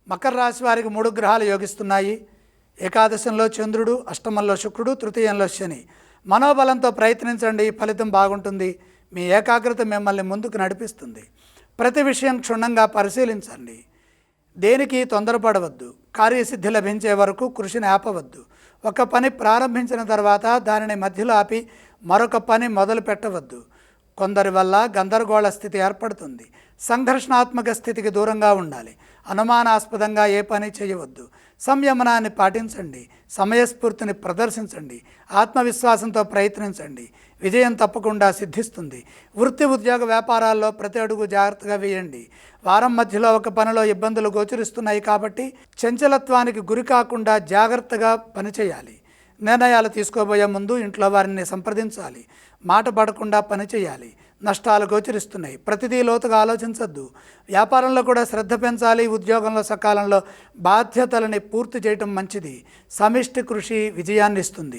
మకర రాశి వారికి 3 గ్రహాలు యోగిస్తున్నాయి. ఏకాదశంలో చంద్రుడు, అష్టమంలో శుక్రుడు, తృతీయంలో శని. మనోబలంతో ప్రయత్నించండి, ఫలితం బాగుంటుంది. మీ ఏకాగ్రత మిమ్మల్ని ముందుకు నడిపిస్తుంది. ప్రతి విషయం క్షుణ్ణంగా పరిశీలించండి. దేనికి తొందరపడవద్దు. కార్యసిద్ధి లభించే వరకు కృషిని ఆపవద్దు. ఒక పని ప్రారంభించిన తర్వాత దానిని మధ్యలో ఆపి మరొక పని మొదలు పెట్టవద్దు. కొందరి వల్ల గందరగోళ స్థితి ఏర్పడుతుంది. సంఘర్షణాత్మక స్థితికి దూరంగా ఉండాలి. అనుమానాస్పదంగా ఏ పని చేయవద్దు. సంయమనాన్ని పాటించండి. సమయస్ఫూర్తిని ప్రదర్శించండి. ఆత్మవిశ్వాసంతో ప్రయత్నించండి. విజయం తప్పకుండా సిద్ధిస్తుంది. వృత్తి, ఉద్యోగ, వ్యాపారాల్లో ప్రతి అడుగు జాగ్రత్తగా వేయండి. వారం మధ్యలో ఒక పనిలో ఇబ్బందులు గోచరిస్తున్నాయి కాబట్టి చంచలత్వానికి గురి కాకుండా జాగ్రత్తగా పనిచేయాలి. నిర్ణయాలు తీసుకోబోయే ముందు ఇంట్లో వారిని సంప్రదించాలి. మాట పడకుండా పనిచేయాలి. నష్టాలు గోచరిస్తున్నాయి. ప్రతిదీ లోతుగా ఆలోచించద్దు. వ్యాపారంలో కూడా శ్రద్ధ పెంచాలి. ఉద్యోగంలో సకాలంలో బాధ్యతలని పూర్తి చేయటం మంచిది. సమిష్టి కృషి విజయాన్ని ఇస్తుంది.